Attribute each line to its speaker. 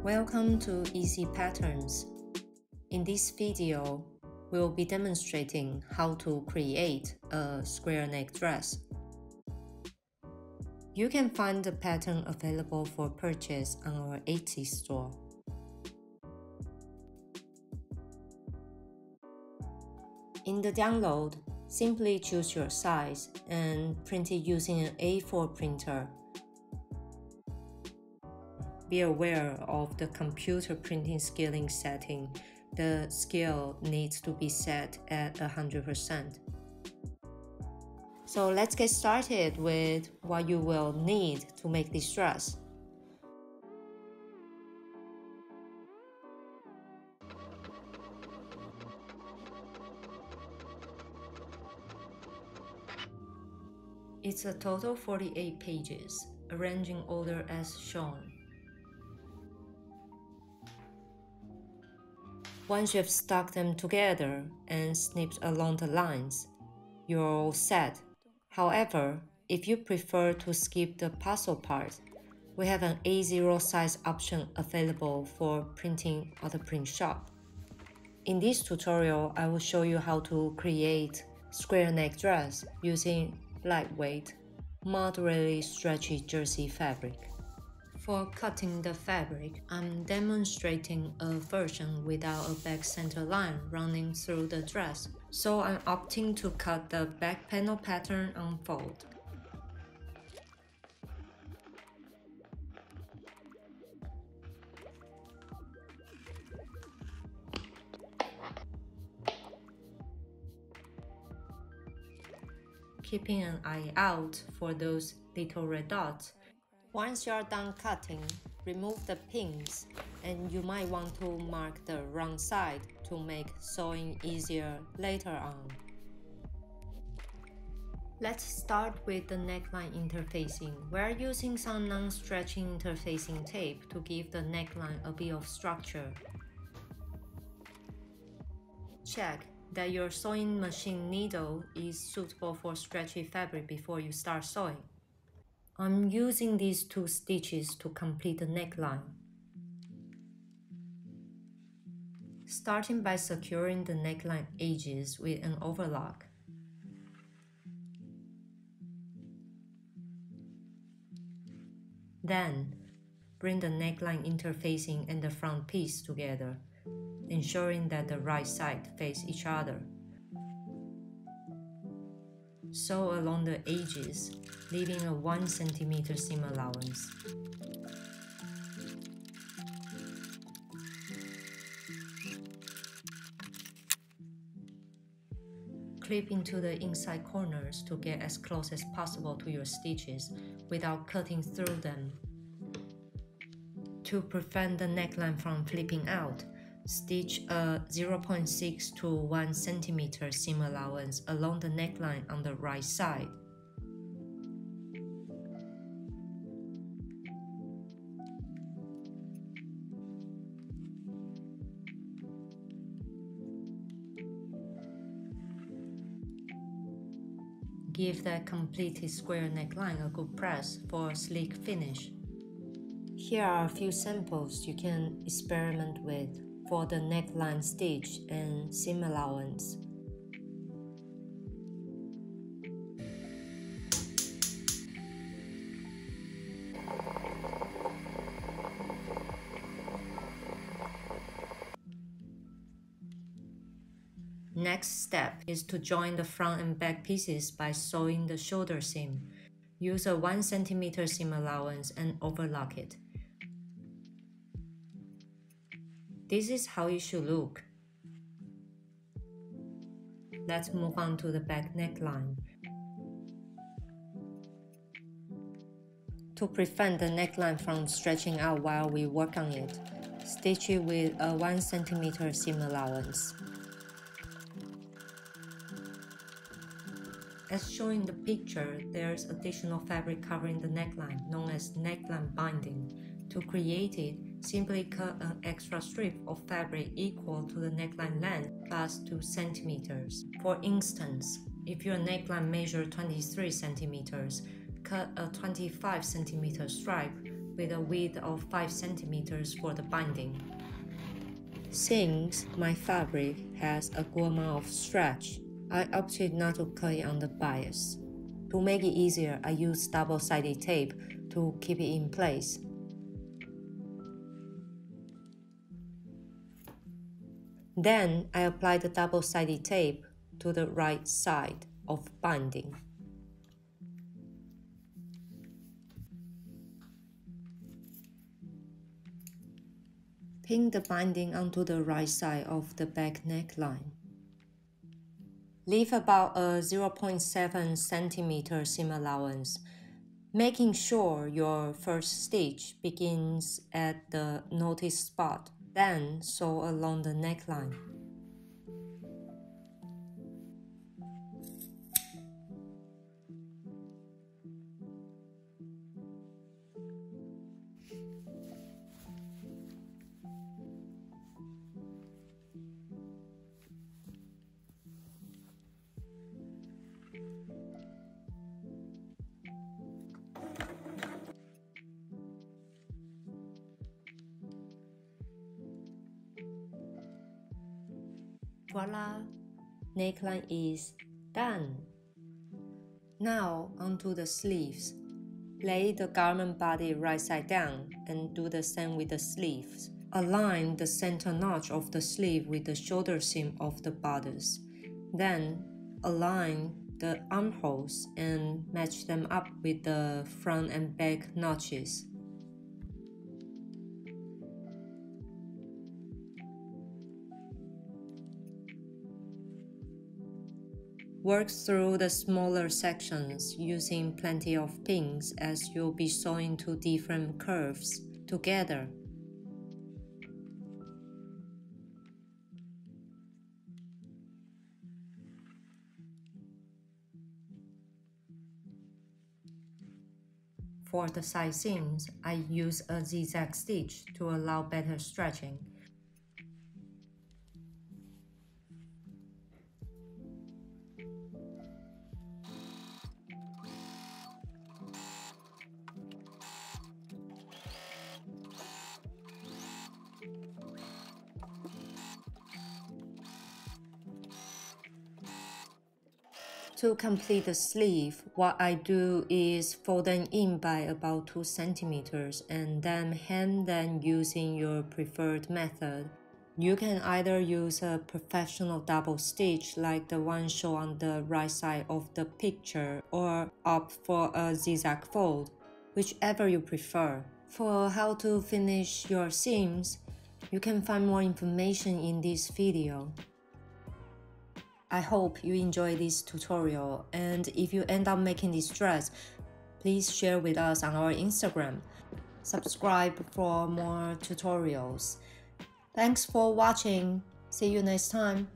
Speaker 1: Welcome to Easy Patterns. In this video, we'll be demonstrating how to create a square neck dress. You can find the pattern available for purchase on our Etsy store. In the download, simply choose your size and print it using an A4 printer. Be aware of the computer printing scaling setting. The scale needs to be set at 100%. So let's get started with what you will need to make this dress. It's a total 48 pages, arranging order as shown. Once you've stuck them together and snipped along the lines, you're all set. However, if you prefer to skip the puzzle part, we have an A0 size option available for printing at the print shop. In this tutorial, I will show you how to create square neck dress using lightweight, moderately stretchy jersey fabric. For cutting the fabric, I'm demonstrating a version without a back center line running through the dress, so I'm opting to cut the back panel pattern on fold. Keeping an eye out for those little red dots. Once you're done cutting, remove the pins, and you might want to mark the wrong side to make sewing easier later on. Let's start with the neckline interfacing. We're using some non-stretching interfacing tape to give the neckline a bit of structure. Check that your sewing machine needle is suitable for stretchy fabric before you start sewing. I'm using these 2 stitches to complete the neckline. Starting by securing the neckline edges with an overlock. Then, bring the neckline interfacing and the front piece together, ensuring that the right side face each other. Sew along the edges, leaving a 1 cm seam allowance. Clip into the inside corners to get as close as possible to your stitches without cutting through them. To prevent the neckline from flipping out, stitch a 0.6 to 1 cm seam allowance along the neckline on the right side. Give that completed square neckline a good press for a sleek finish. Here are a few samples you can experiment with for the neckline stitch and seam allowance. Next step is to join the front and back pieces by sewing the shoulder seam. Use a 1 cm seam allowance and overlock it. This is how it should look. Let's move on to the back neckline. To prevent the neckline from stretching out while we work on it, stitch it with a 1 cm seam allowance. As shown in the picture, there's additional fabric covering the neckline, known as neckline binding. To create it, simply cut an extra strip of fabric equal to the neckline length plus 2 cm. For instance, if your neckline measures 23 cm, cut a 25 cm stripe with a width of 5 centimeters for the binding. Since my fabric has a good amount of stretch, I opted not to cut it on the bias. To make it easier, I use double-sided tape to keep it in place. Then I apply the double-sided tape to the right side of binding. Pin the binding onto the right side of the back neckline. Leave about a 0.7 cm seam allowance, making sure your first stitch begins at the noticed spot, then sew along the neckline. Voila! Neckline is done. Now onto the sleeves. Lay the garment body right side down and do the same with the sleeves. Align the center notch of the sleeve with the shoulder seam of the bodice. Then align the armholes and match them up with the front and back notches. Work through the smaller sections using plenty of pins as you'll be sewing two different curves together. For the side seams, I use a zigzag stitch to allow better stretching. To complete the sleeve, what I do is fold them in by about 2 centimeters and then hem them using your preferred method. You can either use a professional double stitch like the one shown on the right side of the picture or opt for a zigzag fold, whichever you prefer. For how to finish your seams, you can find more information in this video. I hope you enjoy this tutorial, and if you end up making this dress, please share with us on our Instagram. Subscribe for more tutorials. Thanks for watching. See you next time.